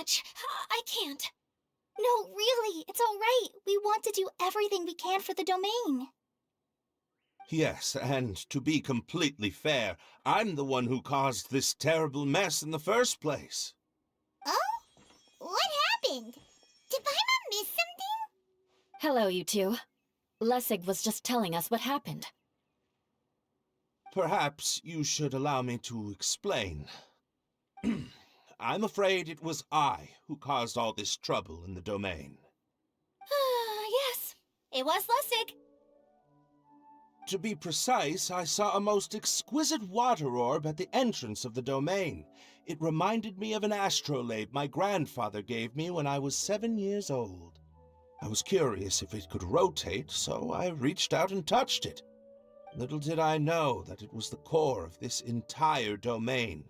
much. I can't. No, really, it's all right. We want to do everything we can for the domain. Yes, and to be completely fair, I'm the one who caused this terrible mess in the first place. Oh? What happened? Did Paimon miss something? Hello, you two. Lessig was just telling us what happened. Perhaps you should allow me to explain. I'm afraid it was I who caused all this trouble in the domain. Yes, it was Lessig. To be precise, I saw a most exquisite water orb at the entrance of the domain. It reminded me of an astrolabe my grandfather gave me when I was 7 years old. I was curious if it could rotate, so I reached out and touched it. Little did I know that it was the core of this entire domain.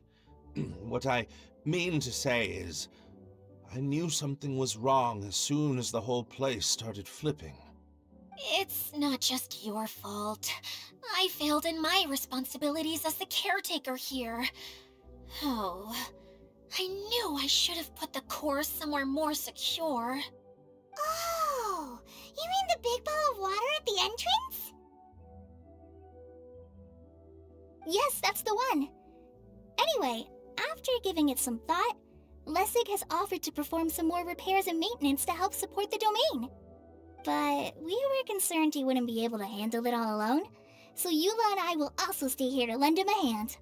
What I mean to say is, I knew something was wrong as soon as the whole place started flipping. It's not just your fault. I failed in my responsibilities as the caretaker here. Oh, I knew I should have put the core somewhere more secure. Oh, you mean the big ball of water at the entrance? Yes, that's the one. Anyway, after giving it some thought, Lessig has offered to perform some more repairs and maintenance to help support the domain. But we were concerned he wouldn't be able to handle it all alone, so Eula and I will also stay here to lend him a hand.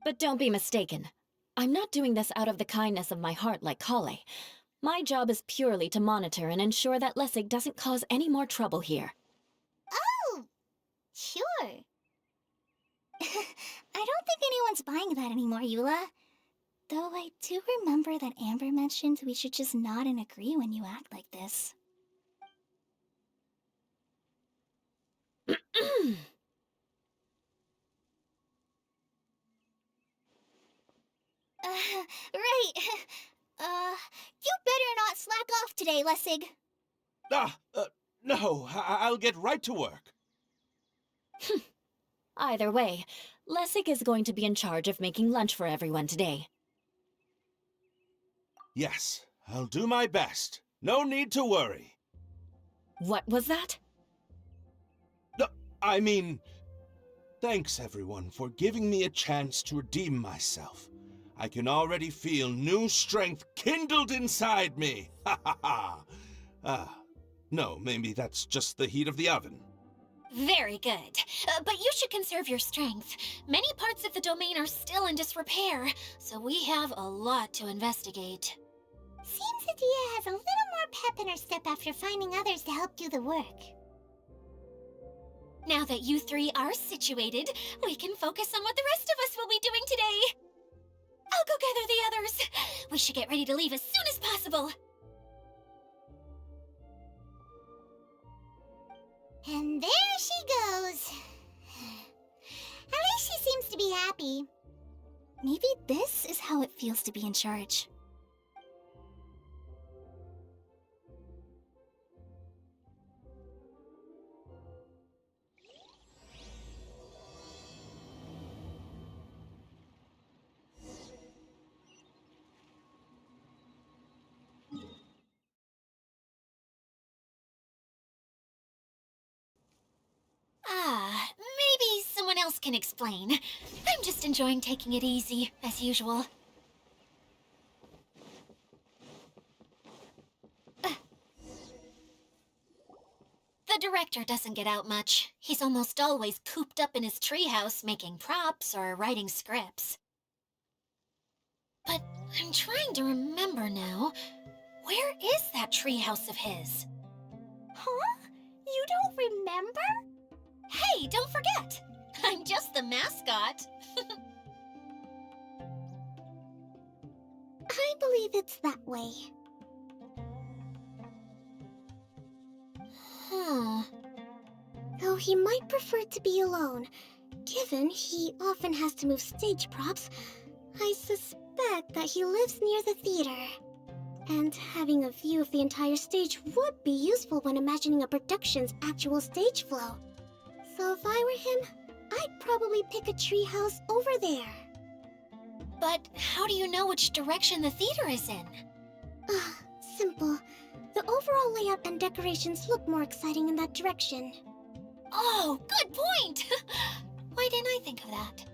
But don't be mistaken. I'm not doing this out of the kindness of my heart like Kale. My job is purely to monitor and ensure that Lessig doesn't cause any more trouble here. Oh, sure. I don't think anyone's buying that anymore, Eula. Though I do remember that Amber mentioned we should just nod and agree when you act like this. Right. You better not slack off today, Lessig. No, I'll get right to work. Either way, Lessig is going to be in charge of making lunch for everyone today. Yes, I'll do my best. No need to worry. What was that? I mean, thanks everyone for giving me a chance to redeem myself. I can already feel new strength kindled inside me. Ha ha ha. No, maybe that's just the heat of the oven. Very good. But you should conserve your strength. Many parts of the domain are still in disrepair, so we have a lot to investigate. Seems Adia has a little more pep in her step after finding others to help do the work. Now that you three are situated, we can focus on what the rest of us will be doing today. I'll go gather the others. We should get ready to leave as soon as possible. And there she goes. At least she seems to be happy. Maybe this is how it feels to be in charge. Maybe someone else can explain. I'm just enjoying taking it easy, as usual. The director doesn't get out much. He's almost always cooped up in his treehouse making props or writing scripts. But I'm trying to remember now. Where is that treehouse of his? Huh? You don't remember? Hey, don't forget! I'm just the mascot. I believe it's that way. Though he might prefer to be alone, given he often has to move stage props, I suspect that he lives near the theater. And having a view of the entire stage would be useful when imagining a production's actual stage flow. So if I were him, I'd probably pick a treehouse over there. But how do you know which direction the theater is in? Simple. The overall layout and decorations look more exciting in that direction. Oh, good point! Why didn't I think of that?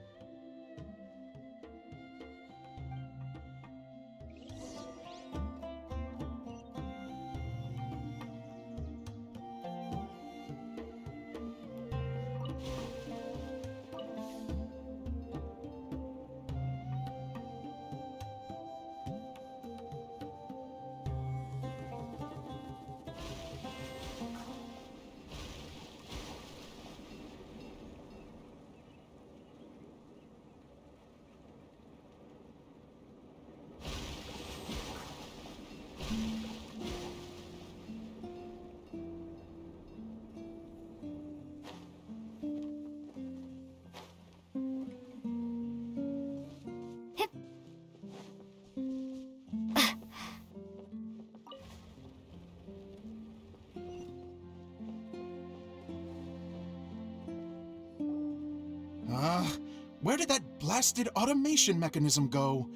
Where did that blasted automation mechanism go?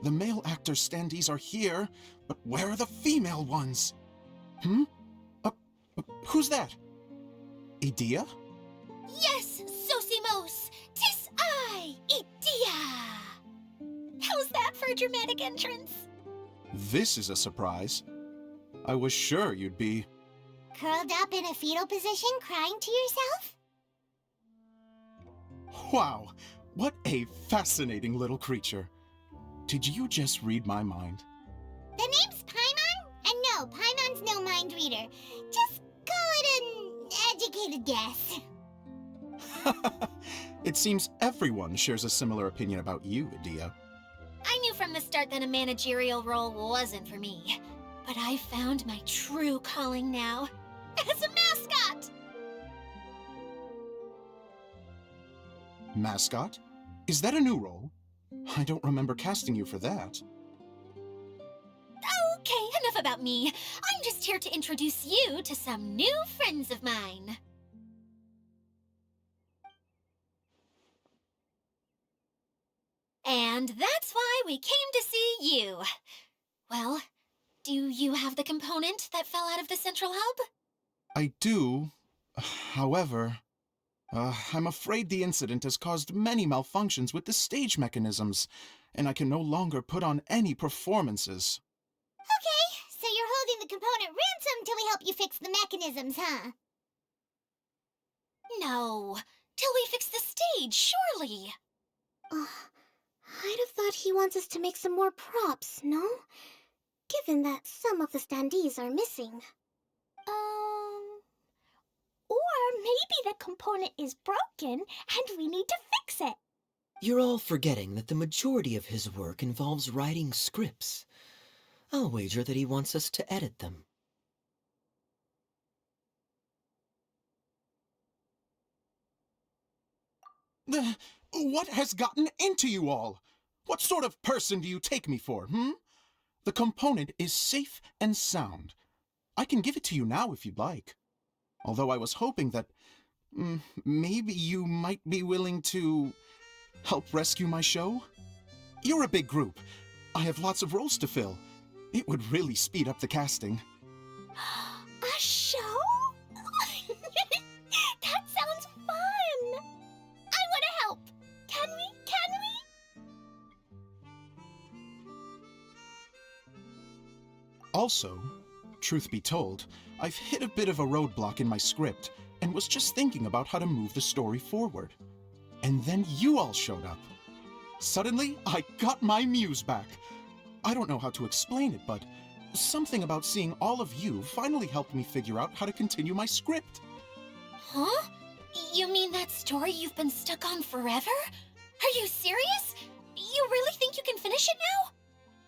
The male actor standees are here, but where are the female ones? Who's that? Idea? Yes, Sosimos! 'Tis I, Idea! How's that for a dramatic entrance? This is a surprise. I was sure you'd be... Curled up in a fetal position, crying to yourself? Wow, what a fascinating little creature. Did you just read my mind? The name's Paimon? And no, Paimon's no mind reader. Just call it an educated guess. It seems everyone shares a similar opinion about you, Idea. I knew from the start that a managerial role wasn't for me. But I found my true calling now. As a mascot! Mascot? Is that a new role? I don't remember casting you for that. Okay, enough about me. I'm just here to introduce you to some new friends of mine. And that's why we came to see you. Well, do you have the component that fell out of the central hub? I do. However, I'm afraid the incident has caused many malfunctions with the stage mechanisms, and I can no longer put on any performances. Okay, so you're holding the component ransom till we help you fix the mechanisms, huh? No, till we fix the stage, surely. I'd have thought he wants us to make some more props, no? Given that some of the standees are missing. Or maybe the component is broken and we need to fix it. You're all forgetting that the majority of his work involves writing scripts. I'll wager that he wants us to edit them. What has gotten into you all? What sort of person do you take me for, The component is safe and sound. I can give it to you now if you'd like. Although I was hoping that maybe you might be willing to help rescue my show? You're a big group. I have lots of roles to fill. It would really speed up the casting. A show? That sounds fun! I want to help! Can we? Also, truth be told, I've hit a bit of a roadblock in my script and was just thinking about how to move the story forward. And then you all showed up. Suddenly, I got my muse back. I don't know how to explain it, but something about seeing all of you finally helped me figure out how to continue my script. Huh? You mean that story you've been stuck on forever? Are you serious? You really think you can finish it now?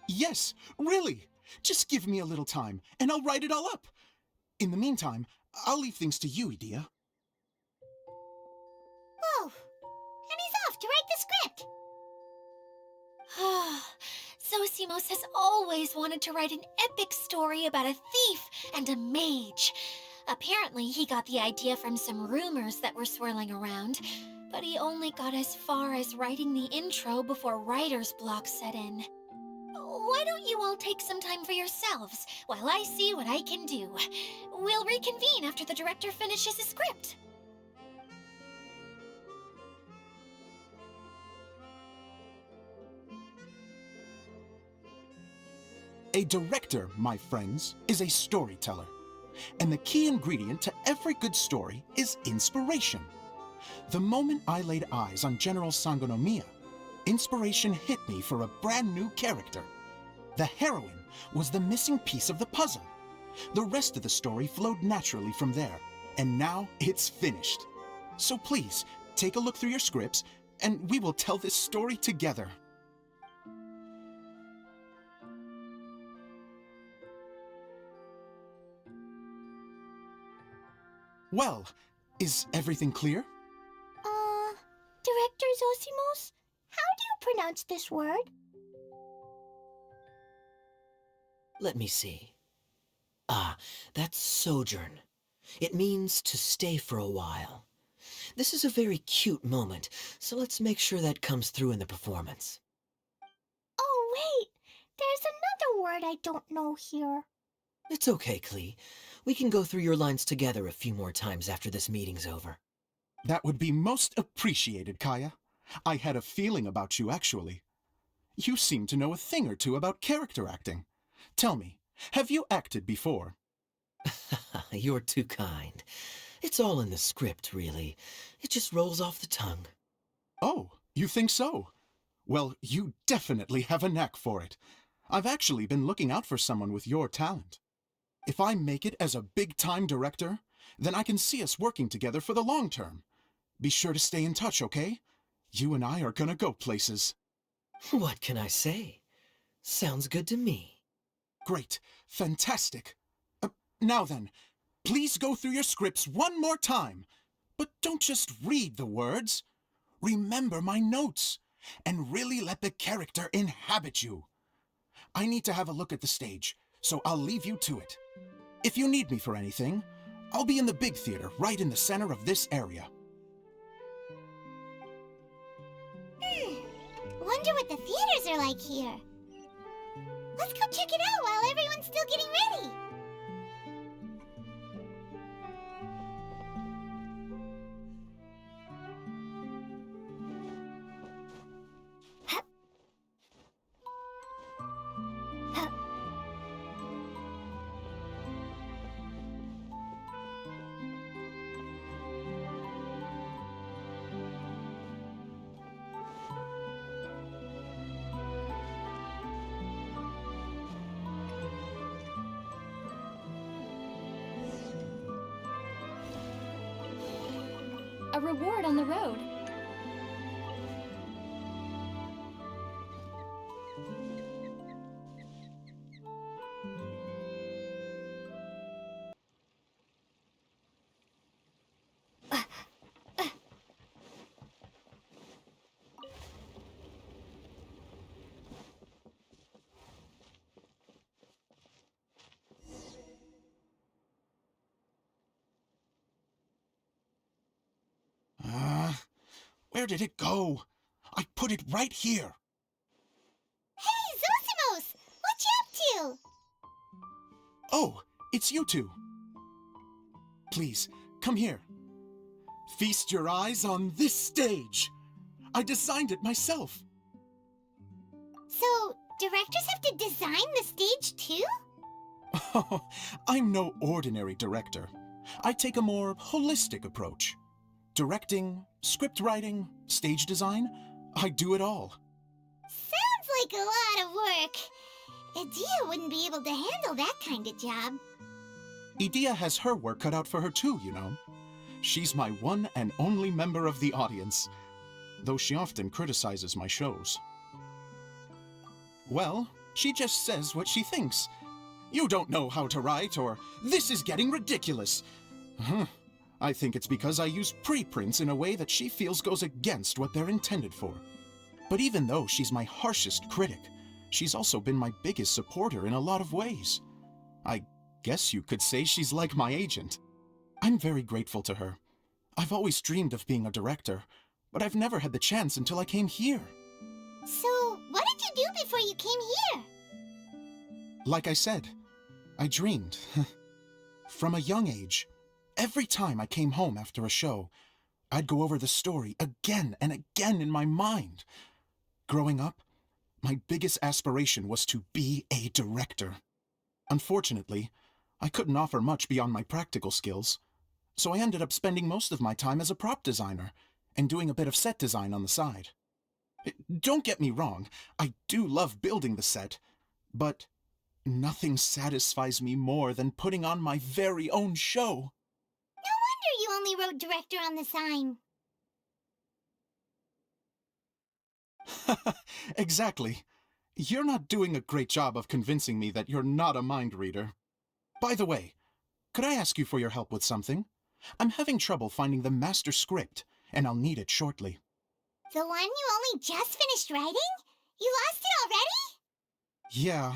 Yes, really. Just give me a little time, and I'll write it all up. In the meantime, I'll leave things to you, Idea. Whoa! And he's off to write the script! Sosimos has always wanted to write an epic story about a thief and a mage. Apparently, he got the idea from some rumors that were swirling around, but he only got as far as writing the intro before writer's block set in. Why don't you all take some time for yourselves while I see what I can do? We'll reconvene after the director finishes his script. A director, my friends, is a storyteller. And the key ingredient to every good story is inspiration. The moment I laid eyes on General Sangonomiya, inspiration hit me for a brand new character. The heroine was the missing piece of the puzzle. The rest of the story flowed naturally from there, and now it's finished. So please, take a look through your scripts, and we will tell this story together. Well, is everything clear? Director Zosimos, how do you pronounce this word? Let me see. Ah, that's sojourn. It means to stay for a while. This is a very cute moment, so let's make sure that comes through in the performance. Oh, wait! There's another word I don't know here. It's okay, Klee. We can go through your lines together a few more times after this meeting's over. That would be most appreciated, Kaya. I had a feeling about you, actually. You seem to know a thing or two about character acting. Tell me, have you acted before? You're too kind. It's all in the script, really. It just rolls off the tongue. Oh, you think so? Well, you definitely have a knack for it. I've actually been looking out for someone with your talent. If I make it as a big-time director, then I can see us working together for the long term. Be sure to stay in touch, okay? You and I are gonna go places. What can I say? Sounds good to me. Great. Fantastic. Now then, please go through your scripts one more time. But don't just read the words. Remember my notes, and really let the character inhabit you. I need to have a look at the stage, so I'll leave you to it. If you need me for anything, I'll be in the big theater right in the center of this area. Wonder what the theaters are like here. Let's go check it out while everyone's still getting ready. A reward on the road. Where did it go? I put it right here. Hey, Zosimos! What you up to? Oh, it's you two. Please, come here. Feast your eyes on this stage. I designed it myself. So, directors have to design the stage too? Oh, I'm no ordinary director. I take a more holistic approach. Directing, script writing, stage design, I do it all. Sounds like a lot of work. Edea wouldn't be able to handle that kind of job. Edea has her work cut out for her too, you know. She's my one and only member of the audience, though she often criticizes my shows. Well, she just says what she thinks. You don't know how to write, or this is getting ridiculous. I think it's because I use preprints in a way that she feels goes against what they're intended for. But even though she's my harshest critic, she's also been my biggest supporter in a lot of ways. I guess you could say she's like my agent. I'm very grateful to her. I've always dreamed of being a director, but I've never had the chance until I came here. So, what did you do before you came here? like I said, I dreamed. From a young age, every time I came home after a show, I'd go over the story again and again in my mind. Growing up, my biggest aspiration was to be a director. Unfortunately, I couldn't offer much beyond my practical skills, so I ended up spending most of my time as a prop designer and doing a bit of set design on the side. Don't get me wrong, I do love building the set, but nothing satisfies me more than putting on my very own show. No wonder you only wrote director on the sign. Exactly. You're not doing a great job of convincing me that you're not a mind reader. By the way, could I ask you for your help with something? I'm having trouble finding the master script, and I'll need it shortly. The one you only just finished writing? You lost it already? Yeah.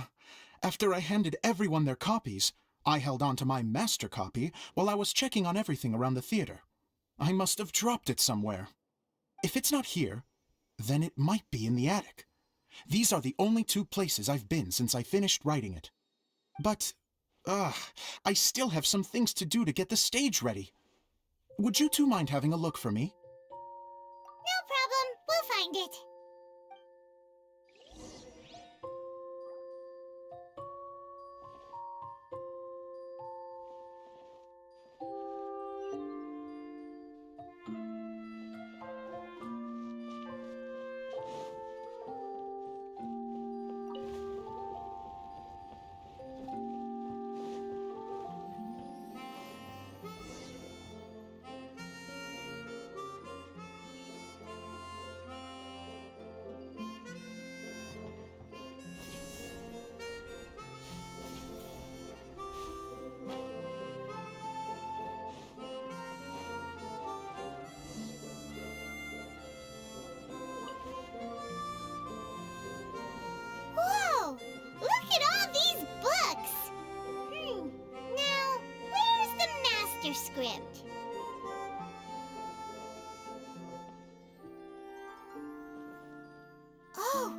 After I handed everyone their copies, I held on to my master copy while I was checking on everything around the theater. I must have dropped it somewhere. If it's not here, then it might be in the attic. These are the only two places I've been since I finished writing it. But, I still have some things to do to get the stage ready. Would you two mind having a look for me? No problem. We'll find it. Whoa! Look at all these books! Now, where's the master script? Oh,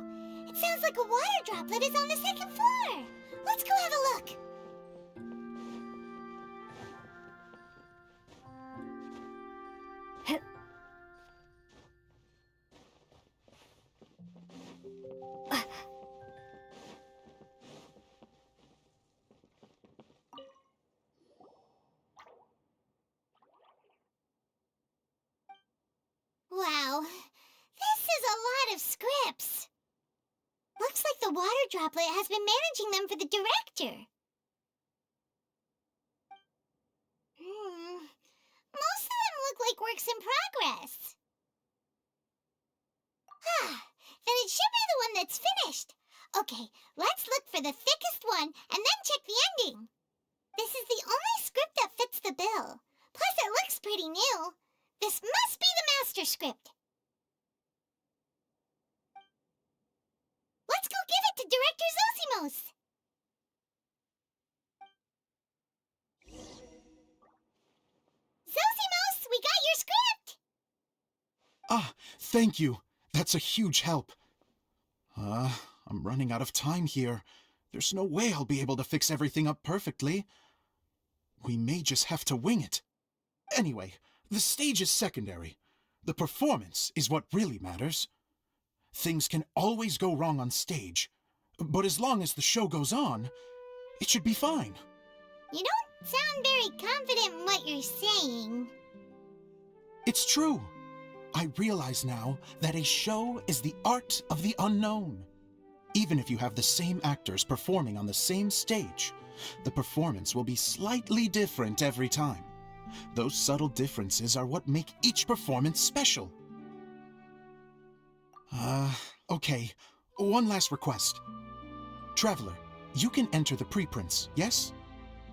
it sounds like a water droplet is on the second floor. Let's go have a look. Wow, this is a lot of scripts. Looks like the water droplet has been managing them for the director. Most of them look like works in progress. Then it should be the one that's finished. Okay, let's look for the thickest one and then check the ending. This is the only script that fits the bill. Plus it looks pretty new. This must be the master script. Let's go give it to Director Zosimos. Zosimos, we got your script! Ah, thank you. That's a huge help. I'm running out of time here. There's no way I'll be able to fix everything up perfectly. We may just have to wing it. Anyway, the stage is secondary. The performance is what really matters. Things can always go wrong on stage, but as long as the show goes on, it should be fine. You don't sound very confident in what you're saying. It's true. I realize now that a show is the art of the unknown. Even if you have the same actors performing on the same stage, the performance will be slightly different every time. Those subtle differences are what make each performance special. Okay. One last request. Traveler, you can enter the preprints, yes?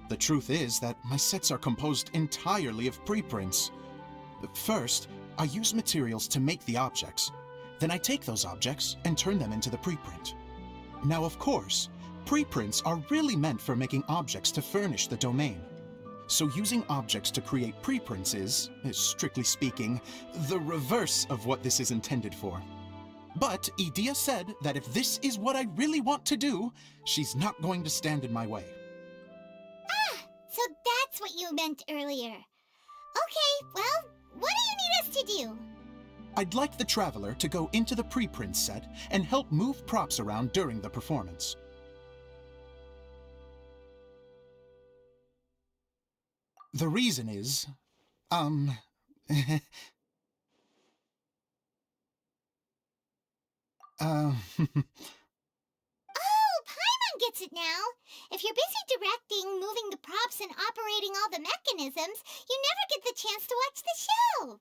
The truth is that my sets are composed entirely of preprints. First, I use materials to make the objects. Then I take those objects and turn them into the preprint. Now, of course, preprints are really meant for making objects to furnish the domain. So using objects to create preprints is, strictly speaking, the reverse of what this is intended for. But Edea said that if this is what I really want to do, she's not going to stand in my way. Ah, so that's what you meant earlier. Okay, well, what do you need us to do? I'd like the Traveler to go into the preprint set and help move props around during the performance. The reason is, Oh, Paimon gets it now. If you're busy directing, moving the props, and operating all the mechanisms, you never get the chance to watch the show.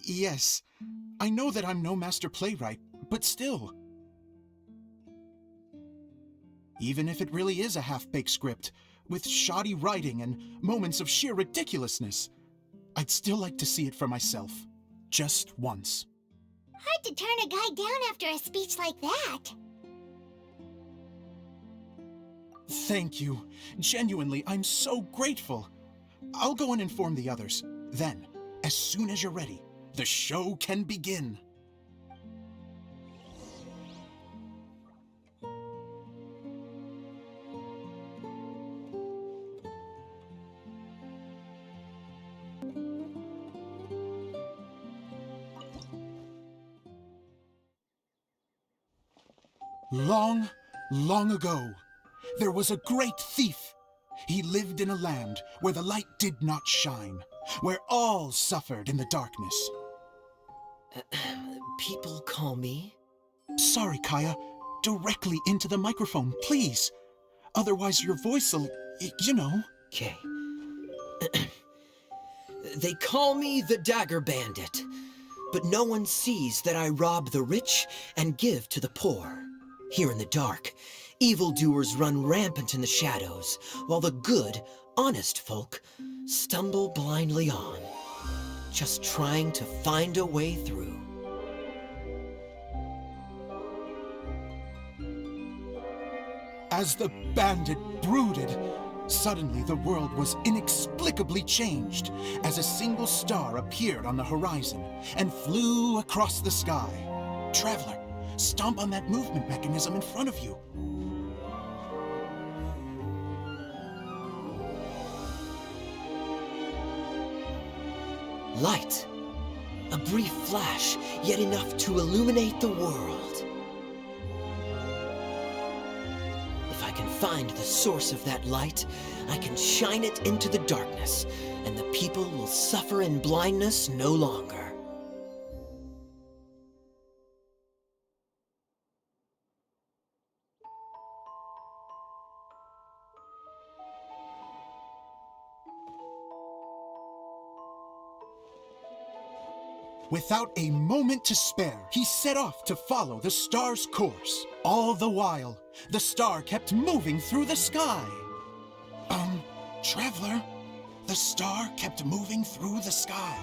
Yes, I know that I'm no master playwright, but still. Even if it really is a half-baked script, with shoddy writing and moments of sheer ridiculousness, I'd still like to see it for myself, just once. Hard to turn a guy down after a speech like that. Thank you. Genuinely, I'm so grateful. I'll go and inform the others. Then, as soon as you're ready, the show can begin. Long, long ago, there was a great thief. He lived in a land where the light did not shine, where all suffered in the darkness. People call me? Sorry, Kaya. Directly into the microphone, please. Otherwise your voice'll, you know. Okay. They call me the Dagger Bandit, but no one sees that I rob the rich and give to the poor. Here in the dark, evildoers run rampant in the shadows, while the good, honest folk stumble blindly on, just trying to find a way through. As the bandit brooded, suddenly the world was inexplicably changed as a single star appeared on the horizon and flew across the sky. Traveler, stomp on that movement mechanism in front of you. Light. A brief flash, yet enough to illuminate the world. If I can find the source of that light, I can shine it into the darkness, and the people will suffer in blindness no longer. Without a moment to spare, he set off to follow the star's course. All the while, the star kept moving through the sky. Traveler, the star kept moving through the sky.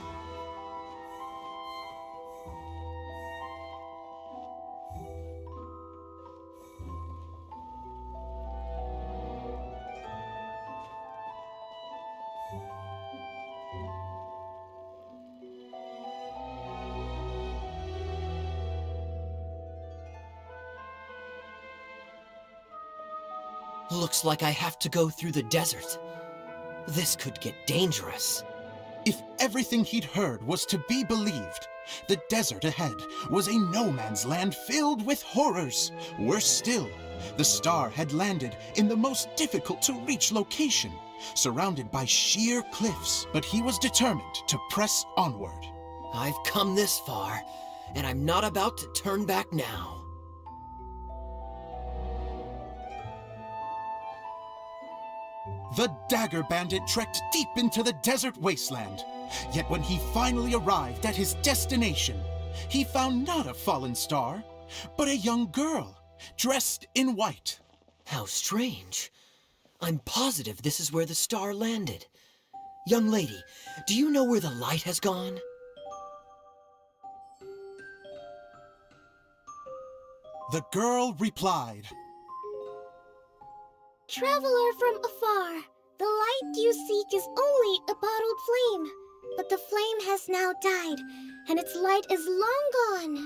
Looks like I have to go through the desert. This could get dangerous. If everything he'd heard was to be believed, the desert ahead was a no-man's land filled with horrors. Worse still, the star had landed in the most difficult-to-reach location, surrounded by sheer cliffs. But he was determined to press onward. I've come this far, and I'm not about to turn back now. The Dagger Bandit trekked deep into the desert wasteland. Yet when he finally arrived at his destination, he found not a fallen star, but a young girl, dressed in white. How strange. I'm positive this is where the star landed. Young lady, do you know where the light has gone? The girl replied, Traveler from afar, the light you seek is only a bottled flame. But the flame has now died, and its light is long gone.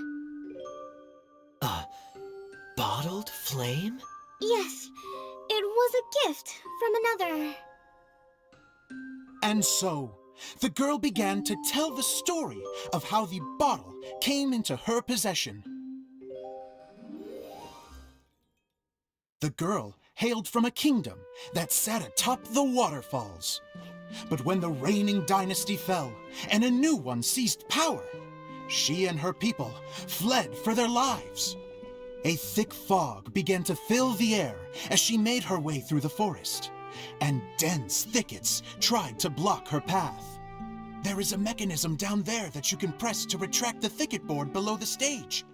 bottled flame? Yes, it was a gift from another. And so, the girl began to tell the story of how the bottle came into her possession. The girl hailed from a kingdom that sat atop the waterfalls. But when the reigning dynasty fell and a new one seized power, she and her people fled for their lives. A thick fog began to fill the air as she made her way through the forest, and dense thickets tried to block her path. There is a mechanism down there that you can press to retract the thicket board below the stage.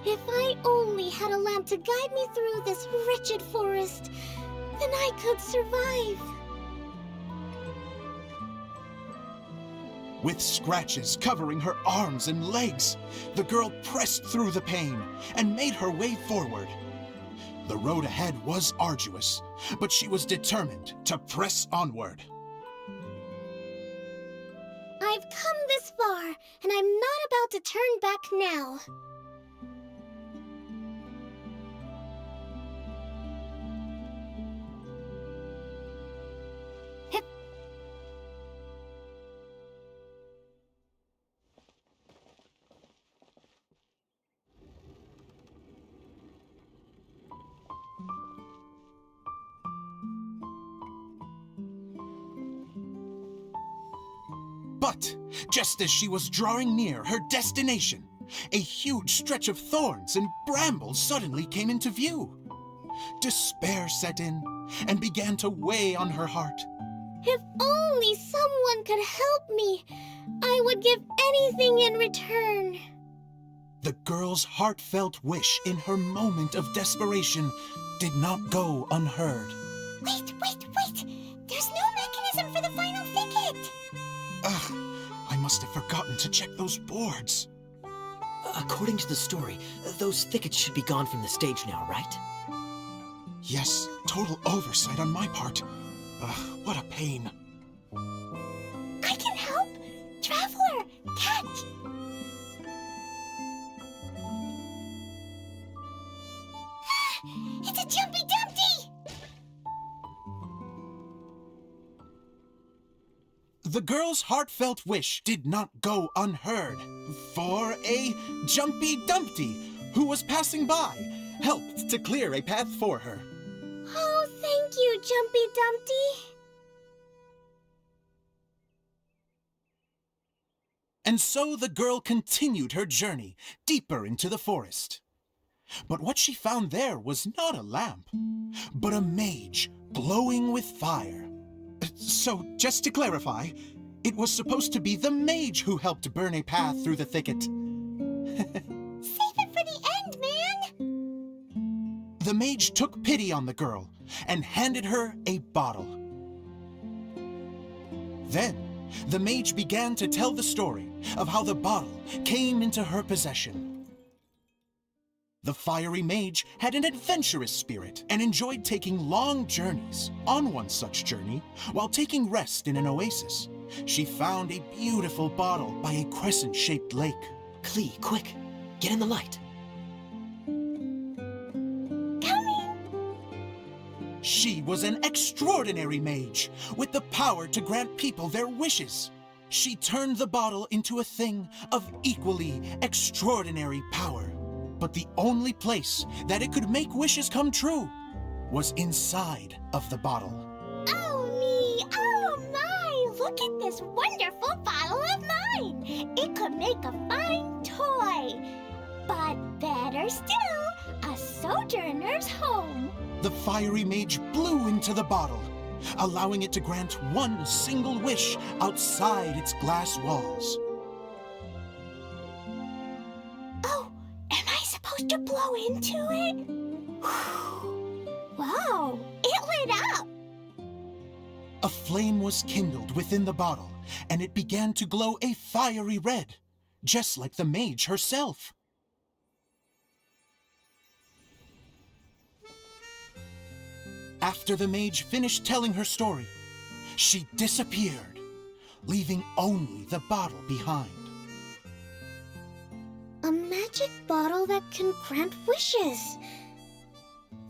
If I only had a lamp to guide me through this wretched forest, then I could survive. With scratches covering her arms and legs, the girl pressed through the pain and made her way forward. The road ahead was arduous, but she was determined to press onward. I've come this far, and I'm not about to turn back now. But just as she was drawing near her destination, a huge stretch of thorns and brambles suddenly came into view. Despair set in and began to weigh on her heart. If only someone could help me, I would give anything in return. The girl's heartfelt wish in her moment of desperation did not go unheard. Wait! There's no mechanism for the final thicket! Ugh, I must have forgotten to check those boards. According to the story, those thickets should be gone from the stage now, right? Yes, total oversight on my part. What a pain. I can help! Traveler, catch! It's a Jumpy Dumpty! The girl's heartfelt wish did not go unheard, for a Jumpy Dumpty, who was passing by, helped to clear a path for her. Oh, thank you, Jumpy Dumpty. And so the girl continued her journey deeper into the forest. But what she found there was not a lamp, but a mage glowing with fire. So, just to clarify, it was supposed to be the mage who helped burn a path through the thicket. Save it for the end, man! The mage took pity on the girl and handed her a bottle. Then, the mage began to tell the story of how the bottle came into her possession. The fiery mage had an adventurous spirit and enjoyed taking long journeys. On one such journey, while taking rest in an oasis, she found a beautiful bottle by a crescent-shaped lake. Klee, quick! Get in the light! Coming! She was an extraordinary mage, with the power to grant people their wishes. She turned the bottle into a thing of equally extraordinary power. But the only place that it could make wishes come true was inside of the bottle. Oh me! Oh my! Look at this wonderful bottle of mine! It could make a fine toy! But better still, a sojourner's home! The fiery mage blew into the bottle, allowing it to grant one single wish outside its glass walls. Oh, am I supposed to blow into it? Wow, it lit up! A flame was kindled within the bottle, and it began to glow a fiery red, just like the mage herself. After the mage finished telling her story, she disappeared, leaving only the bottle behind. A magic bottle that can grant wishes.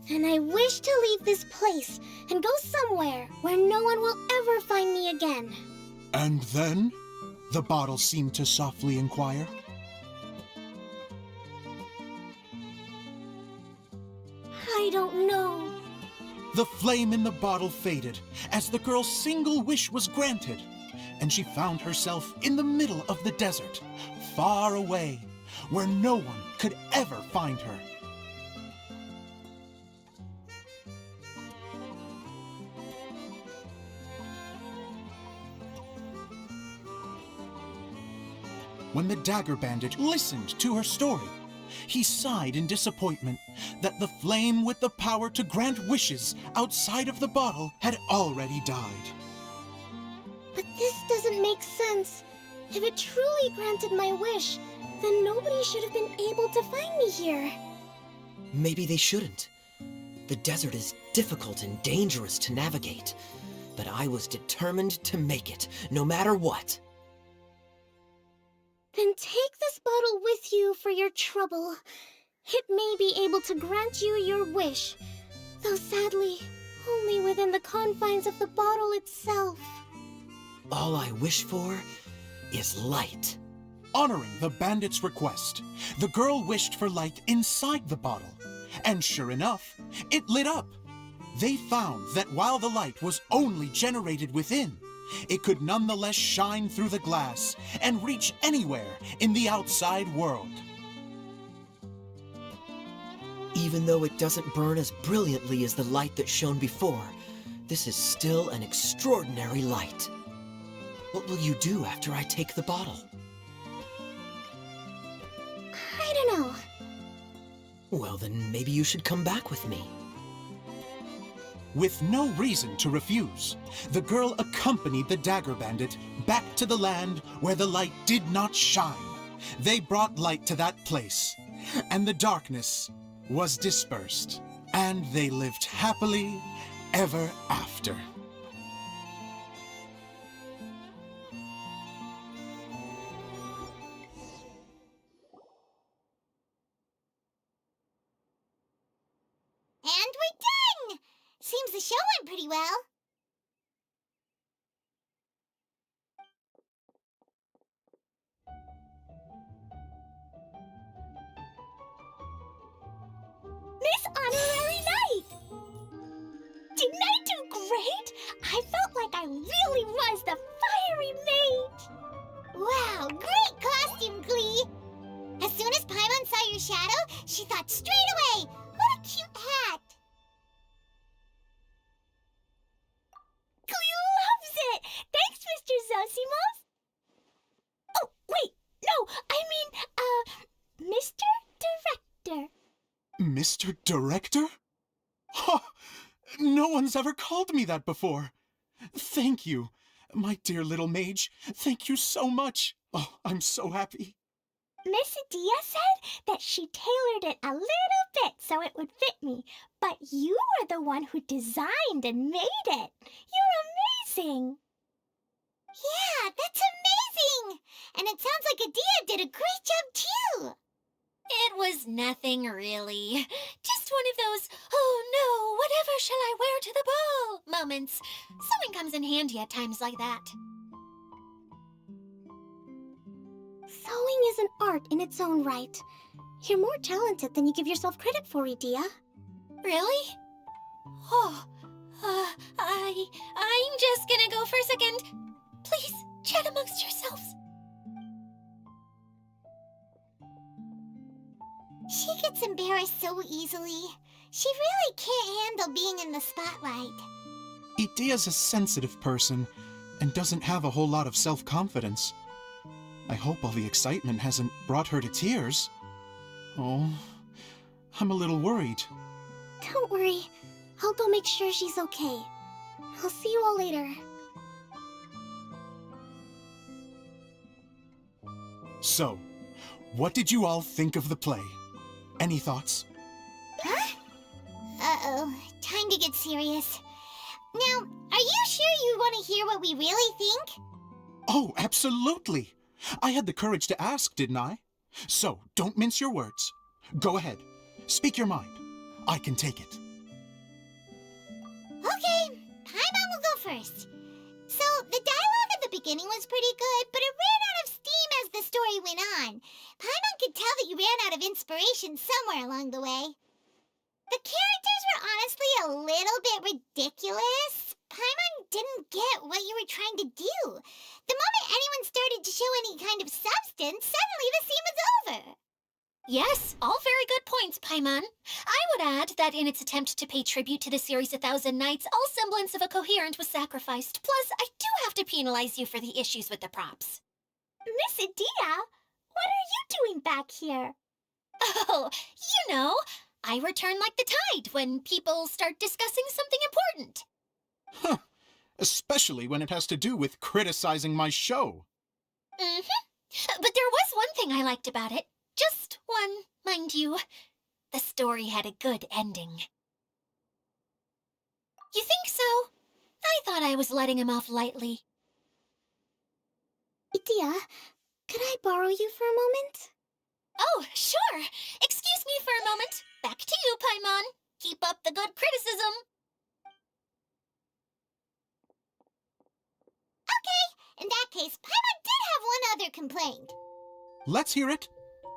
Then I wish to leave this place and go somewhere where no one will ever find me again. And then? The bottle seemed to softly inquire. I don't know. The flame in the bottle faded as the girl's single wish was granted, and she found herself in the middle of the desert, far away, where no one could ever find her. When the Dagger Bandit listened to her story, he sighed in disappointment that the flame with the power to grant wishes outside of the bottle had already died. But this doesn't make sense. If it truly granted my wish, then nobody should have been able to find me here. Maybe they shouldn't. The desert is difficult and dangerous to navigate, but I was determined to make it, no matter what. Then take this bottle with you for your trouble. It may be able to grant you your wish, though sadly, only within the confines of the bottle itself. All I wish for is light. Honoring the bandit's request, the girl wished for light inside the bottle, and sure enough, it lit up. They found that while the light was only generated within, it could nonetheless shine through the glass and reach anywhere in the outside world. Even though it doesn't burn as brilliantly as the light that shone before, this is still an extraordinary light. What will you do after I take the bottle? I don't know. Well, then maybe you should come back with me. With no reason to refuse, the girl accompanied the Dagger Bandit back to the land where the light did not shine. They brought light to that place, and the darkness was dispersed, and they lived happily ever after. And we're done! Seems the show went pretty well. Miss Honorary Knight! Didn't I do great? I felt like I really was the fiery mage! Wow, great costume, Glee! As soon as Paimon saw your shadow, she thought straight away, what a cute hat! Glee loves it! Thanks, Mr. Zosimos! Oh, wait, no, I mean, Mr. Director. Mr. Director? Ha! No one's ever called me that before. Thank you, my dear little mage. Thank you so much. Oh, I'm so happy. Miss Dia said that she tailored it a little bit so it would fit me, but you are the one who designed and made it. You're amazing. Yeah, that's amazing! And it sounds like Adia did a great job too! It was nothing really. Just one of those, oh no, whatever shall I wear to the ball moments. Sewing comes in handy at times like that. Sewing is an art in its own right. You're more talented than you give yourself credit for, Idia. Really? Oh, I'm just gonna go for a second. Please, chat amongst yourselves. She gets embarrassed so easily. She really can't handle being in the spotlight. Idia's a sensitive person and doesn't have a whole lot of self-confidence. I hope all the excitement hasn't brought her to tears. Oh, I'm a little worried. Don't worry. I'll go make sure she's okay. I'll see you all later. So, what did you all think of the play? Any thoughts? Uh-oh. Time to get serious. Now, are you sure you want to hear what we really think? Oh, absolutely. I had the courage to ask, didn't I? So, don't mince your words. Go ahead. Speak your mind. I can take it. Okay, Paimon will go first. So, the dialogue at the beginning was pretty good, but it ran out of steam as the story went on. Paimon could tell that you ran out of inspiration somewhere along the way. The characters were honestly a little bit ridiculous. Paimon didn't get what you were trying to do. The moment anyone started to show any kind of substance, suddenly the scene was over. Yes, all very good points, Paimon. I would add that in its attempt to pay tribute to the series 1,000 Nights, all semblance of a coherent was sacrificed. Plus, I do have to penalize you for the issues with the props. Miss Adia, what are you doing back here? Oh, you know, I return like the tide when people start discussing something important. Huh. Especially when it has to do with criticizing my show. Mm-hmm. But there was one thing I liked about it. Just one, mind you. The story had a good ending. You think so? I thought I was letting him off lightly. Idia, could I borrow you for a moment? Oh, sure. Excuse me for a moment. Back to you, Paimon. Keep up the good criticism. Okay, in that case, Paimon did have one other complaint. Let's hear it.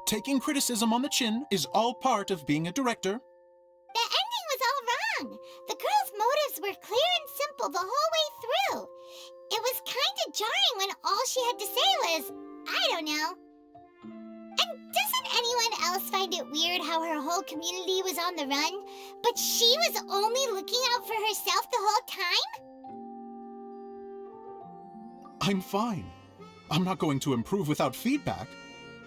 Taking criticism on the chin is all part of being a director. The ending was all wrong. The girl's motives were clear and simple the whole way through. It was kind of jarring when all she had to say was, I don't know. And doesn't anyone else find it weird how her whole community was on the run, but she was only looking out for herself the whole time? I'm fine. I'm not going to improve without feedback.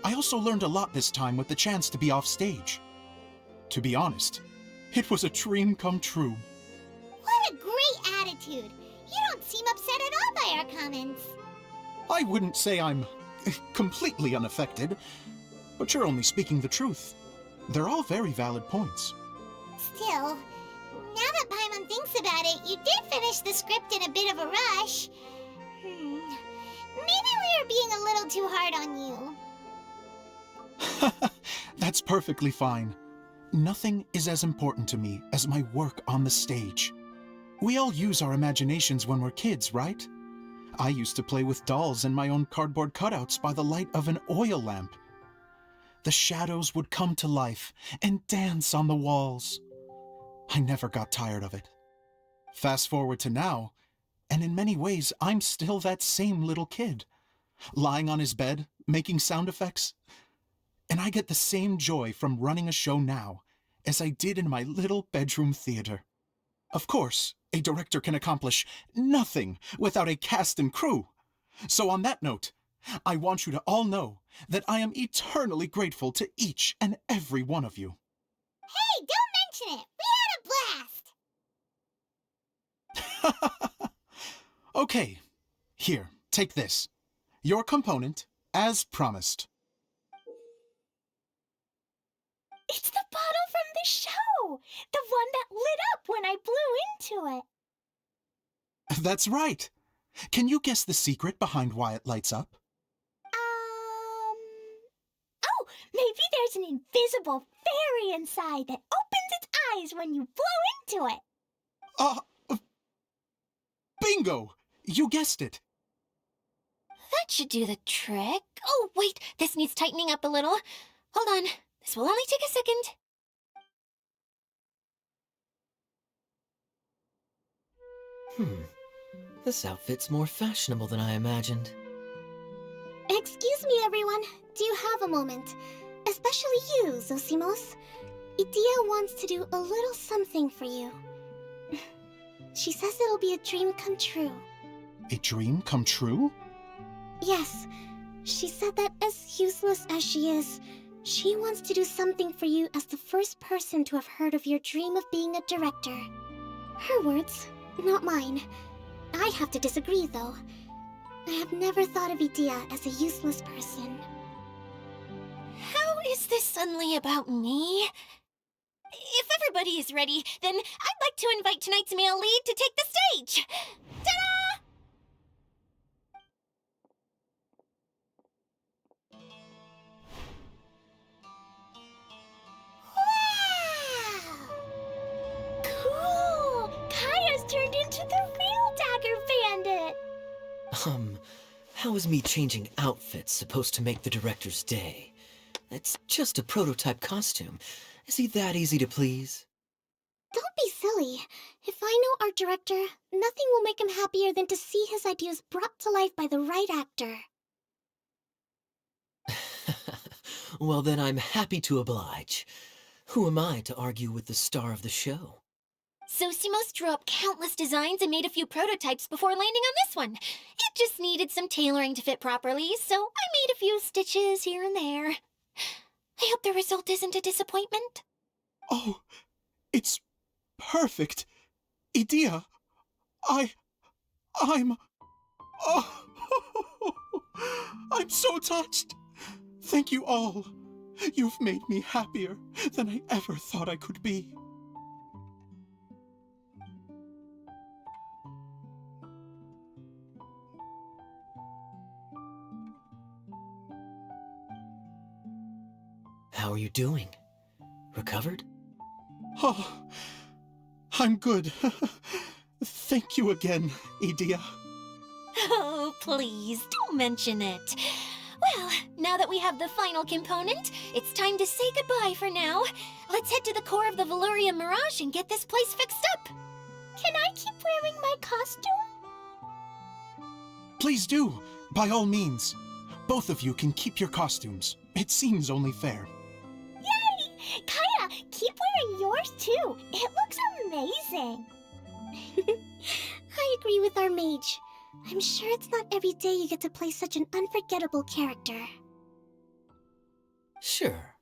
I also learned a lot this time with the chance to be off stage. To be honest, it was a dream come true. What a great attitude. You don't seem upset at all by our comments. I wouldn't say I'm completely unaffected, but you're only speaking the truth. They're all very valid points. Still, now that Paimon thinks about it, you did finish the script in a bit of a rush. Maybe we were being a little too hard on you. That's perfectly fine. Nothing is as important to me as my work on the stage. We all use our imaginations when we're kids, right? I used to play with dolls and my own cardboard cutouts by the light of an oil lamp. The shadows would come to life and dance on the walls. I never got tired of it. Fast forward to now, and in many ways, I'm still that same little kid, lying on his bed, making sound effects. And I get the same joy from running a show now as I did in my little bedroom theater. Of course, a director can accomplish nothing without a cast and crew. So on that note, I want you to all know that I am eternally grateful to each and every one of you. Hey, don't mention it. We had a blast. Okay, here, take this. Your component, as promised. It's the bottle from the show. The one that lit up when I blew into it. That's right. Can you guess the secret behind why it lights up? Oh, maybe there's an invisible fairy inside that opens its eyes when you blow into it. Bingo! You guessed it. That should do the trick. Oh, wait, this needs tightening up a little. Hold on, this will only take a second. This outfit's more fashionable than I imagined. Excuse me, everyone. Do you have a moment? Especially you, Zosimos. Idia wants to do a little something for you. She says it'll be a dream come true. A dream come true? Yes. She said that as useless as she is, she wants to do something for you as the first person to have heard of your dream of being a director. Her words, not mine. I have to disagree, though. I have never thought of Idia as a useless person. How is this suddenly about me? If everybody is ready, then I'd like to invite tonight's male lead to take the stage. Ta-da! Wow! Cool! Kaya's turned into the real Dagger Bandit! How is me changing outfits supposed to make the director's day? It's just a prototype costume. Is he that easy to please? Don't be silly. If I know our director, nothing will make him happier than to see his ideas brought to life by the right actor. Well, then I'm happy to oblige. Who am I to argue with the star of the show? Sosimos drew up countless designs and made a few prototypes before landing on this one. It just needed some tailoring to fit properly, so I made a few stitches here and there. I hope the result isn't a disappointment. Oh, it's perfect. Idea, I'm... Oh, I'm so touched. Thank you all. You've made me happier than I ever thought I could be. How are you doing? Recovered? Oh, I'm good. Thank you again, Idea. Oh, please, don't mention it. Well, now that we have the final component, it's time to say goodbye for now. Let's head to the core of the Veluria Mirage and get this place fixed up. Can I keep wearing my costume? Please do, by all means. Both of you can keep your costumes. It seems only fair. Yay! Kaya, keep wearing yours too. It looks amazing. I agree with our mage. I'm sure it's not every day you get to play such an unforgettable character. Sure.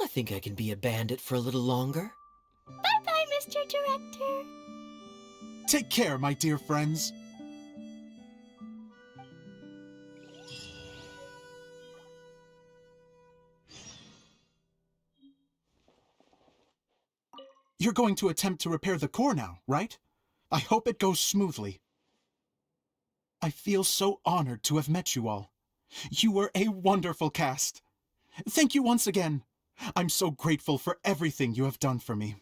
I think I can be a bandit for a little longer. Bye-bye, Mr. Director. Take care, my dear friends. You're going to attempt to repair the core now, right? I hope it goes smoothly. I feel so honored to have met you all. You were a wonderful cast. Thank you once again. I'm so grateful for everything you have done for me.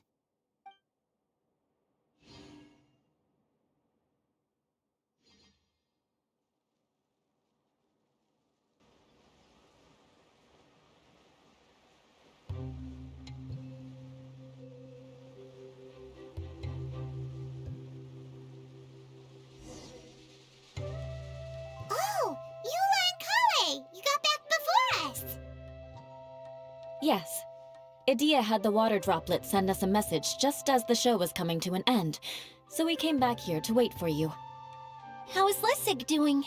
Oh, Eula and Kale! You got back before us! Yes. Idea had the water droplet send us a message just as the show was coming to an end, so we came back here to wait for you. How is Lessig doing?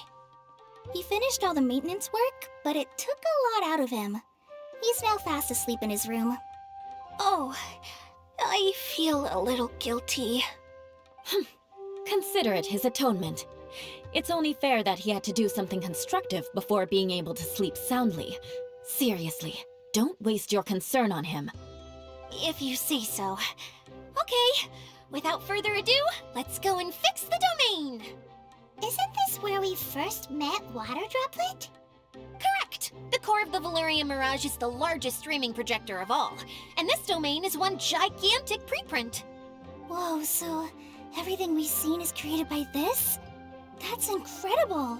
He finished all the maintenance work, but it took a lot out of him. He's now fast asleep in his room. Oh, I feel a little guilty. Consider it his atonement. It's only fair that he had to do something constructive before being able to sleep soundly. Seriously, don't waste your concern on him. If you say so. Okay, without further ado, let's go and fix the domain! Isn't this where we first met Water Droplet? Correct! The core of the Veluria Mirage is the largest streaming projector of all, and this domain is one gigantic preprint. Whoa, so everything we've seen is created by this? That's incredible!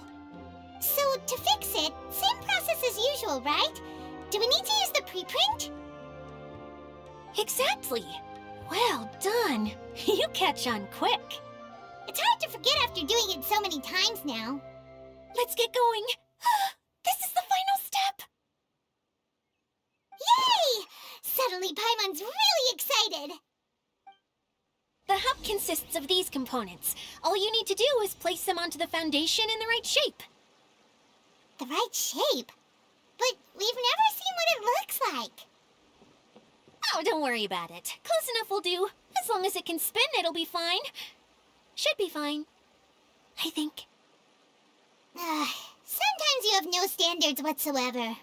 So, to fix it, same process as usual, right? Do we need to use the preprint? Exactly! Well done! You catch on quick. It's hard to forget after doing it so many times now. Let's get going. This is the final step! Yay! Suddenly Paimon's really excited! The hub consists of these components. All you need to do is place them onto the foundation in the right shape. The right shape? But we've never seen what it looks like. Oh, don't worry about it. Close enough will do. As long as it can spin, it'll be fine. Should be fine. I think. Sometimes you have no standards whatsoever.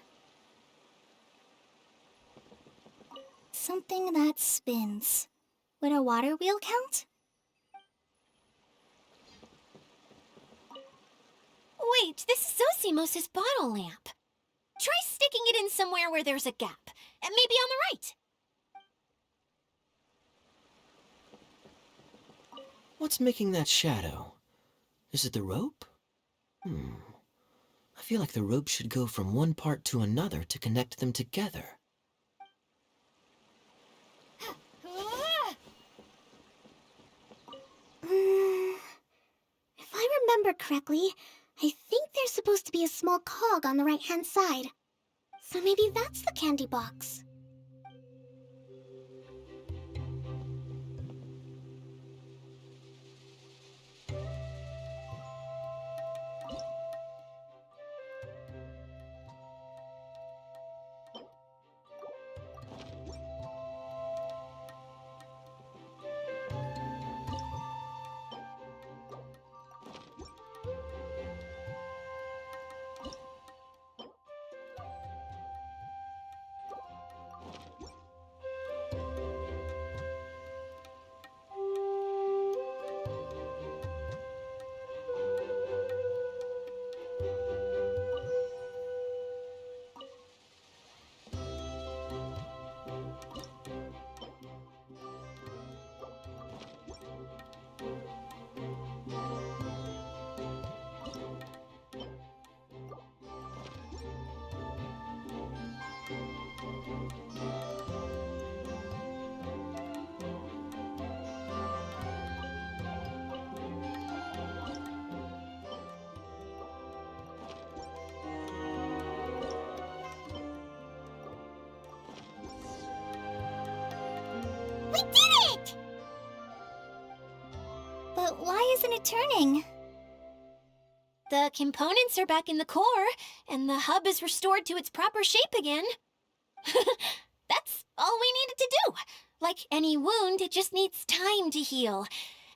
Something that spins. Would a water wheel count? Wait, this is Zosimos' bottle lamp. Try sticking it in somewhere where there's a gap. Maybe on the right. What's making that shadow? Is it the rope? I feel like the rope should go from one part to another to connect them together. If I remember correctly, I think there's supposed to be a small cog on the right-hand side. So maybe that's the candy box. We did it! But why isn't it turning? The components are back in the core, and the hub is restored to its proper shape again. That's all we needed to do. Like any wound, it just needs time to heal.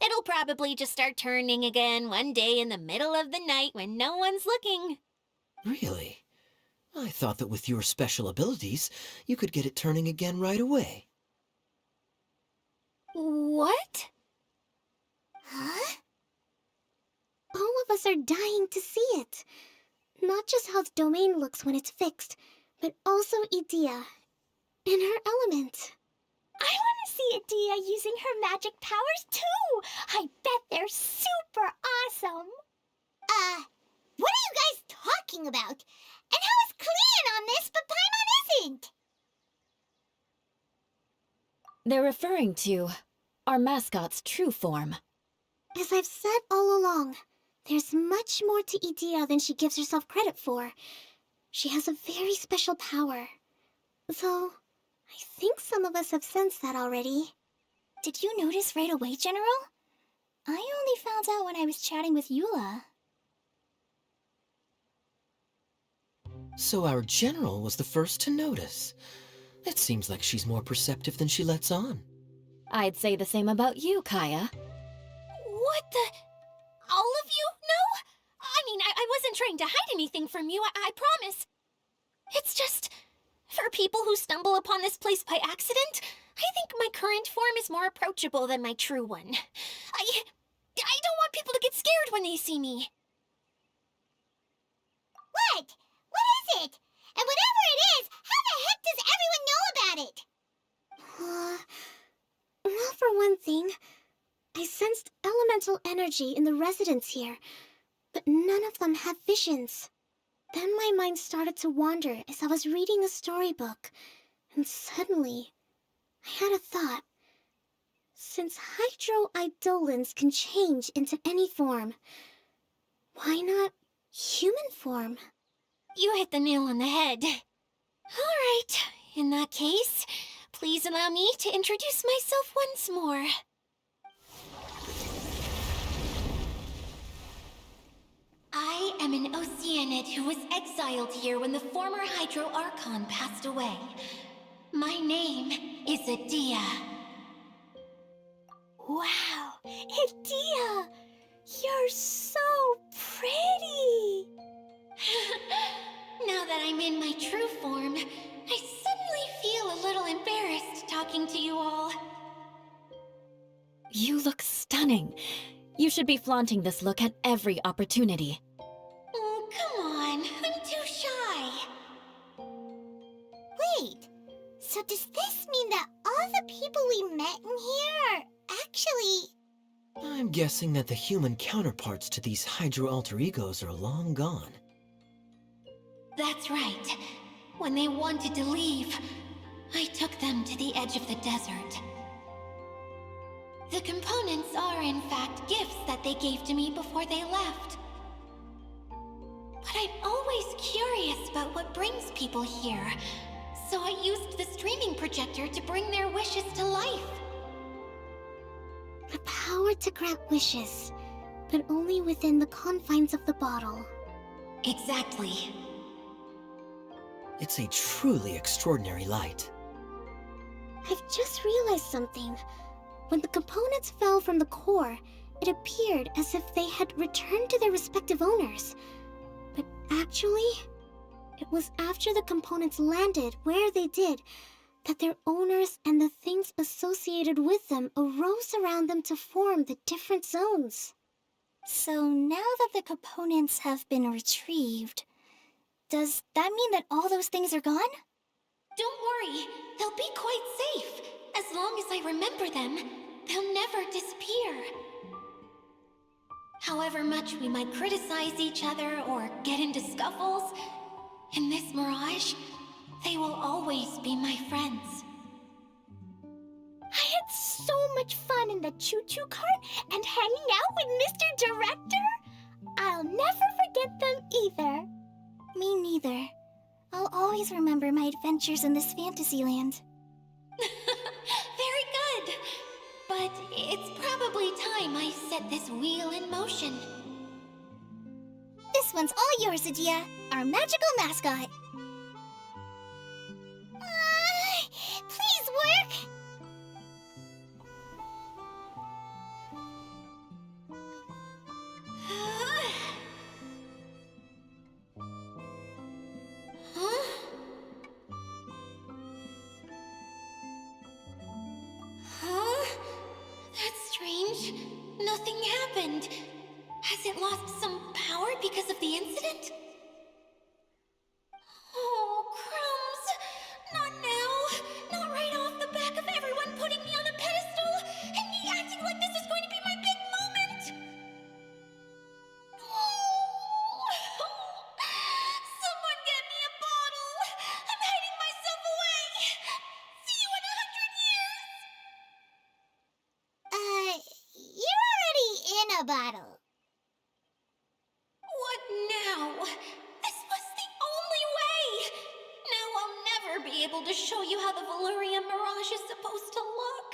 It'll probably just start turning again one day in the middle of the night when no one's looking. Really? I thought that with your special abilities, you could get it turning again right away. What? Huh? All of us are dying to see it. Not just how the domain looks when it's fixed, but also Edea in her element. I want to see Edea using her magic powers too! I bet they're super awesome! What are you guys talking about? And how is Kleon on this, but Paimon isn't? They're referring to our mascot's true form. As I've said all along, there's much more to Edea than she gives herself credit for. She has a very special power. Though, I think some of us have sensed that already. Did you notice right away, General? I only found out when I was chatting with Eula. So our general was the first to notice. It seems like she's more perceptive than she lets on. I'd say the same about you, Kaya. What the? All of you? No? I mean, I wasn't trying to hide anything from you, I promise. It's just, for people who stumble upon this place by accident, I think my current form is more approachable than my true one. I don't want people to get scared when they see me. What? What is it? And whatever it is, how the heck does everyone know about it? Well, for one thing, I sensed elemental energy in the residents here, but none of them have visions. Then my mind started to wander as I was reading a storybook, and suddenly, I had a thought. Since hydroidolins can change into any form, why not human form? You hit the nail on the head. All right, in that case, please allow me to introduce myself once more. I am an Oceanid who was exiled here when the former Hydro Archon passed away. My name is Edea. Wow, Edea! You're so pretty! Now that I'm in my true form, I suddenly feel a little embarrassed thing. You should be flaunting this look at every opportunity. Oh, come on. I'm too shy. Wait, so does this mean that all the people we met in here are actually... I'm guessing that the human counterparts to these Hydro alter egos are long gone. That's right. When they wanted to leave, I took them to the edge of the desert. The components are, in fact, gifts that they gave to me before they left. But I'm always curious about what brings people here, so I used the streaming projector to bring their wishes to life. The power to grant wishes, but only within the confines of the bottle. Exactly. It's a truly extraordinary light. I've just realized something. When the components fell from the core, it appeared as if they had returned to their respective owners. But actually, it was after the components landed where they did that their owners and the things associated with them arose around them to form the different zones. So now that the components have been retrieved, does that mean that all those things are gone? Don't worry, they'll be quite safe. As long as I remember them, they'll never disappear. However much we might criticize each other or get into scuffles, in this mirage, they will always be my friends. I had so much fun in the choo-choo cart and hanging out with Mr. Director. I'll never forget them either. Me neither. I'll always remember my adventures in this fantasy land. Very good. But it's probably time I set this wheel in motion. This one's all yours, Adia, our magical mascot. Please work! Huh? Huh? That's strange. Nothing happened. Has it lost some power because of the incident? Oh, crumbs! Not now! Not right off the back of everyone putting me on a pedestal and me acting like this is going to be my big moment! Someone get me a bottle! I'm hiding myself away! See you in 100 years! You're already in a bottle. What now? This was the only way! Now I'll never be able to show you how the Valyria Mirage is supposed to look.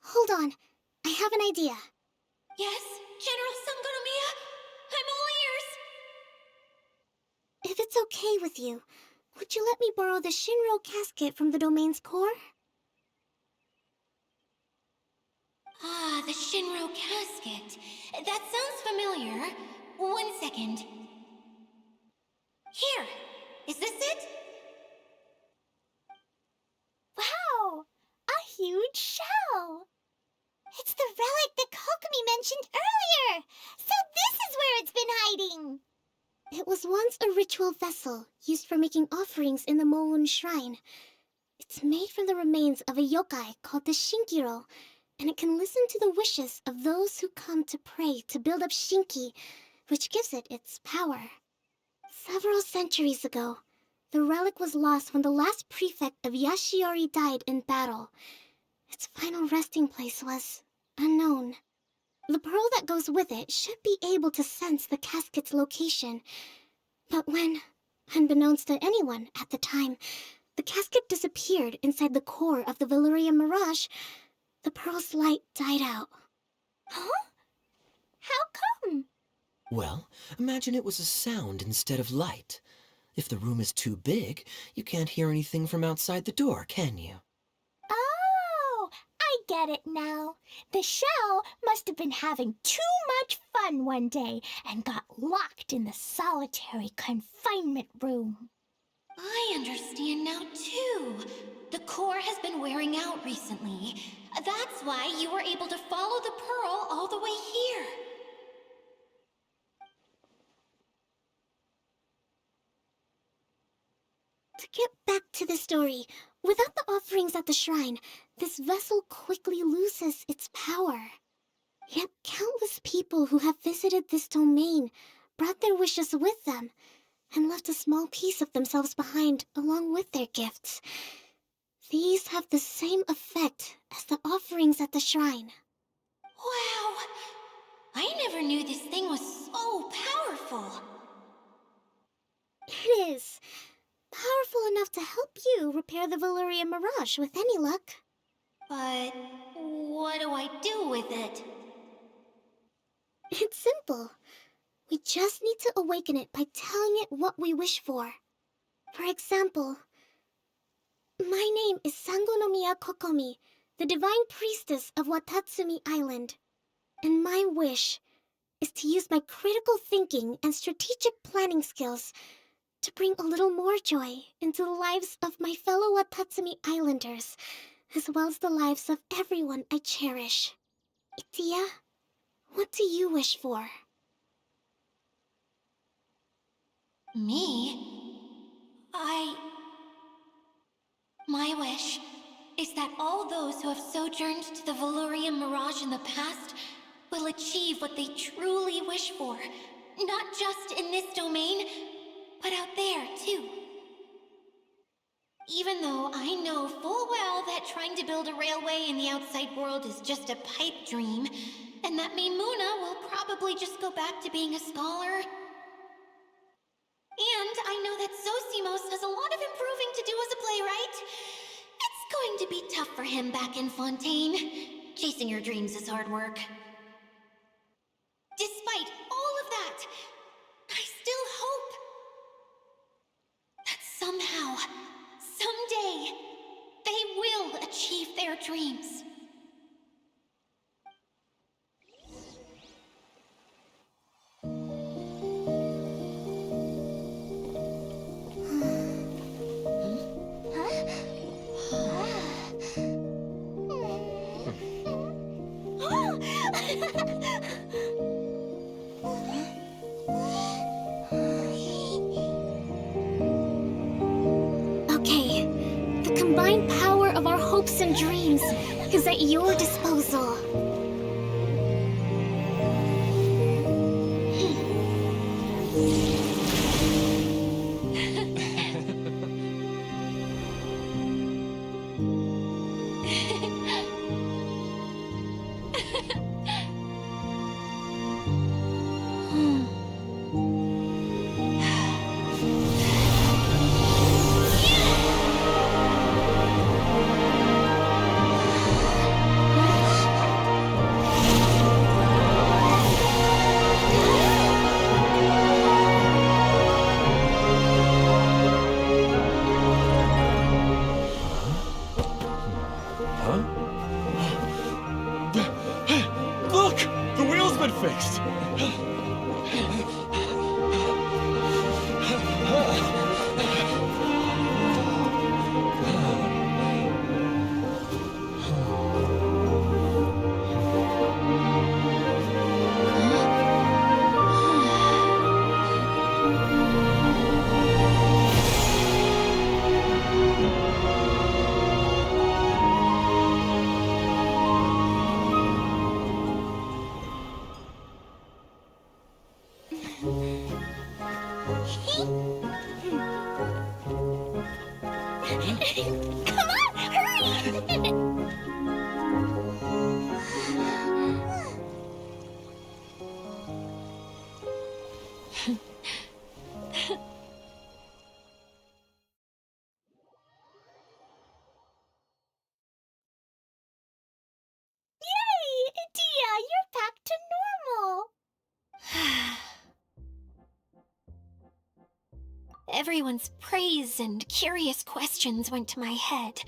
Hold on. I have an idea. Yes, General Sangonomiya? I'm all ears! If it's okay with you, would you let me borrow the Shinro casket from the domain's core? Ah, the Shinro casket. That sounds familiar. 1 second. Here! Is this it? Wow! A huge shell! It's the relic that Kokomi mentioned earlier! So this is where it's been hiding! It was once a ritual vessel used for making offerings in the Moun Shrine. It's made from the remains of a yokai called the Shinkiro, and it can listen to the wishes of those who come to pray to build up Shinki, which gives it its power. Several centuries ago, the relic was lost when the last prefect of Yashiori died in battle. Its final resting place was unknown. The pearl that goes with it should be able to sense the casket's location. But when, unbeknownst to anyone at the time, the casket disappeared inside the core of the Valyria Mirage, the pearl's light died out. Huh? How come? Well, imagine it was a sound instead of light. If the room is too big, you can't hear anything from outside the door, can you? Oh, I get it now. The shell must have been having too much fun one day and got locked in the solitary confinement room. I understand now, too. The core has been wearing out recently. That's why you were able to follow the pearl all the way here. To get back to the story, without the offerings at the shrine, this vessel quickly loses its power. Yet countless people who have visited this domain brought their wishes with them and left a small piece of themselves behind along with their gifts. These have the same effect as the offerings at the shrine. Wow! I never knew this thing was so powerful. It is powerful enough to help you repair the Valyrian Mirage with any luck. But what do I do with it? It's simple. We just need to awaken it by telling it what we wish for. For example, my name is Sangonomiya Kokomi, the divine priestess of Watatsumi Island. And my wish is to use my critical thinking and strategic planning skills to bring a little more joy into the lives of my fellow Watatsumi Islanders, as well as the lives of everyone I cherish. Itia, what do you wish for? Me? My wish is that all those who have sojourned to the Valyrian Mirage in the past will achieve what they truly wish for. Not just in this domain, but out there, too. Even though I know full well that trying to build a railway in the outside world is just a pipe dream, and that Mimuna will probably just go back to being a scholar. And I know that Zosimos has a lot of improving to do as a playwright. It's going to be tough for him back in Fontaine. Chasing your dreams is hard work. Despite all of that, I still hope that somehow, someday, they will achieve their dreams. Okay, the combined power of our hopes and dreams is at your disposal. Look! The wheel's been fixed! Come on, hurry! Yay! Dia, you're back to normal! Everyone's praise and curious questions went to my head.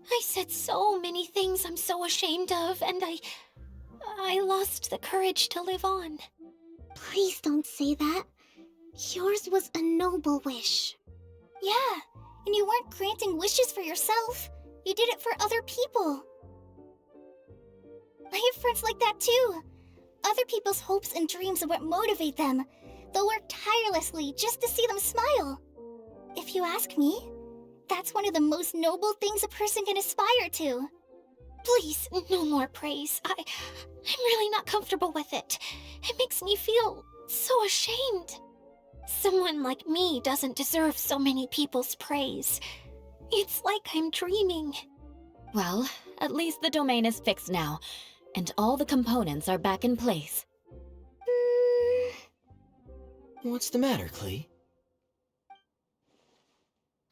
I said so many things I'm so ashamed of, and I lost the courage to live on. Please don't say that. Yours was a noble wish. Yeah, and you weren't granting wishes for yourself. You did it for other people. I have friends like that too. Other people's hopes and dreams are what motivate them. They'll work tirelessly just to see them smile. If you ask me, that's one of the most noble things a person can aspire to. Please, no more praise. I'm really not comfortable with it. It makes me feel so ashamed. Someone like me doesn't deserve so many people's praise. It's like I'm dreaming. Well, at least the domain is fixed now, and all the components are back in place. What's the matter, Klee?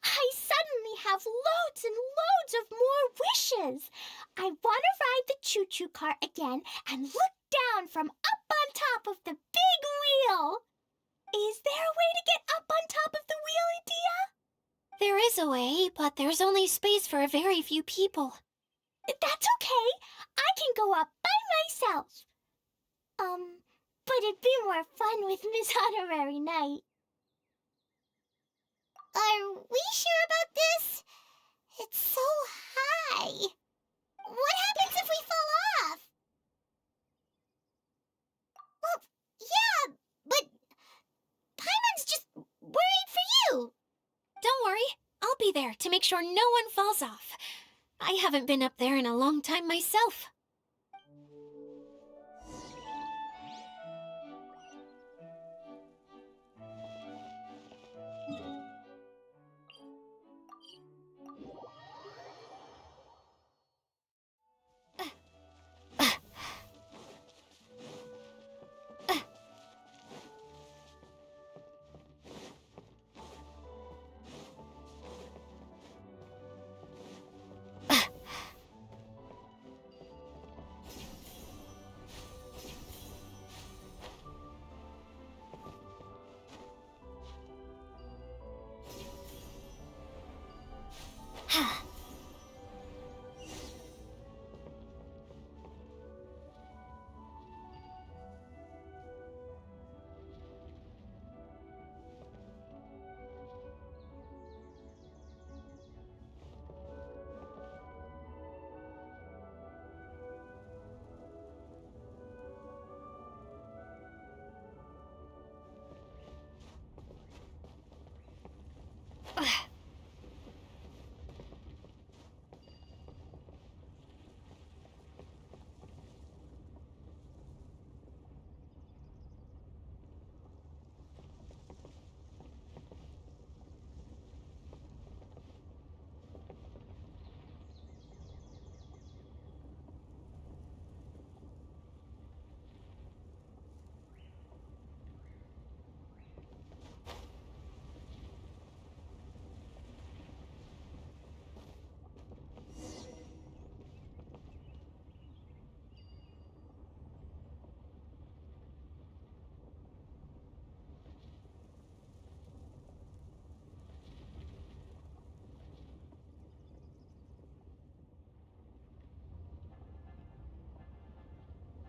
I suddenly have loads and loads of more wishes. I want to ride the choo-choo cart again and look down from up on top of the big wheel. Is there a way to get up on top of the wheel, Edea? There is a way, but there's only space for a very few people. That's okay. I can go up by myself. But it'd be more fun with Miss Honorary Knight. Are we sure about this? It's so high. What happens if we fall off? Well, yeah, but Paimon's just worried for you. Don't worry, I'll be there to make sure no one falls off. I haven't been up there in a long time myself.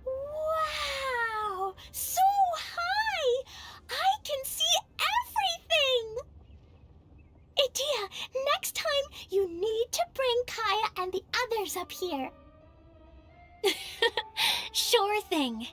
Wow! So high! I can see everything! Edea, next time you need to bring Kaya and the others up here. Sure thing.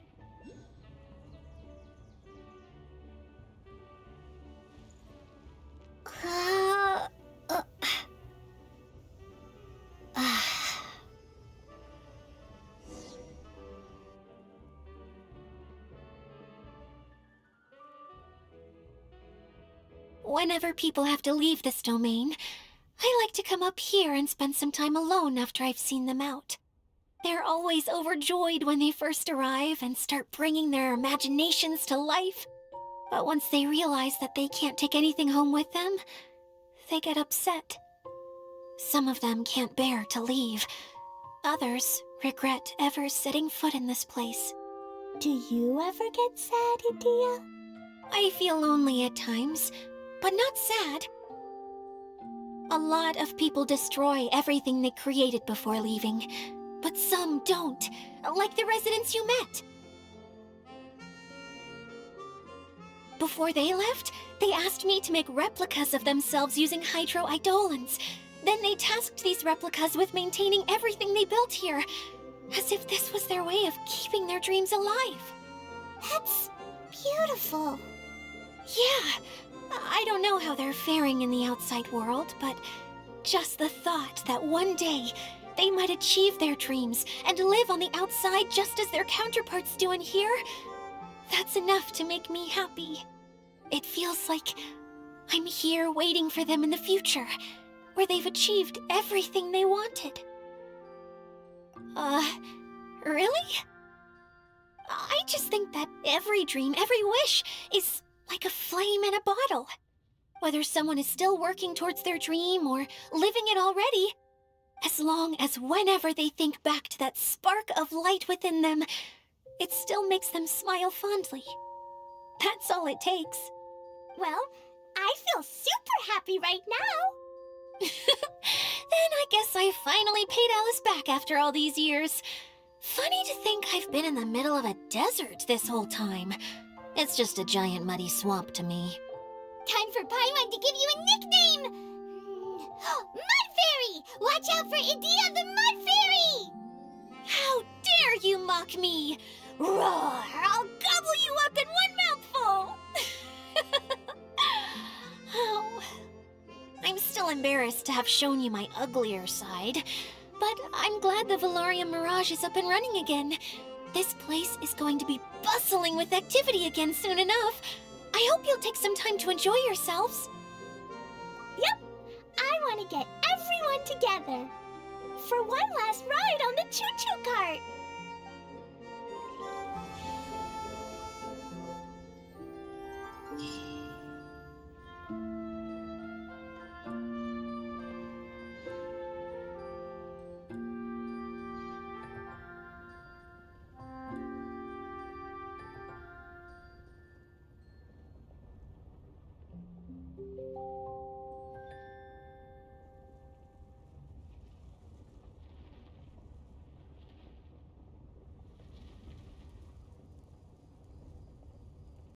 Whenever people have to leave this domain, I like to come up here and spend some time alone after I've seen them out. They're always overjoyed when they first arrive and start bringing their imaginations to life. But once they realize that they can't take anything home with them, they get upset. Some of them can't bear to leave. Others regret ever setting foot in this place. Do you ever get sad, Edea? I feel lonely at times, but not sad. A lot of people destroy everything they created before leaving, but some don't, like the residents you met. Before they left, they asked me to make replicas of themselves using hydroidolons. Then they tasked these replicas with maintaining everything they built here, as if this was their way of keeping their dreams alive. That's beautiful. Yeah, I don't know how they're faring in the outside world, but just the thought that one day they might achieve their dreams and live on the outside just as their counterparts do in here, that's enough to make me happy. It feels like I'm here waiting for them in the future, where they've achieved everything they wanted. Really? I just think that every dream, every wish, is like a flame in a bottle. Whether someone is still working towards their dream or living it already, as long as whenever they think back to that spark of light within them, it still makes them smile fondly. That's all it takes. Well, I feel super happy right now. Then I guess I finally paid Alice back after all these years. Funny to think I've been in the middle of a desert this whole time. It's just a giant muddy swamp to me. Time for Paimon to give you a nickname! Mud Fairy! Watch out for Idea the Mud Fairy! How dare you mock me! Roar! I'll gobble you up in one mouthful! Oh, I'm still embarrassed to have shown you my uglier side, but I'm glad the Valarian Mirage is up and running again. This place is going to be bustling with activity again soon enough. I hope you'll take some time to enjoy yourselves. Yep, I want to get everyone together for one last ride on the choo-choo cart.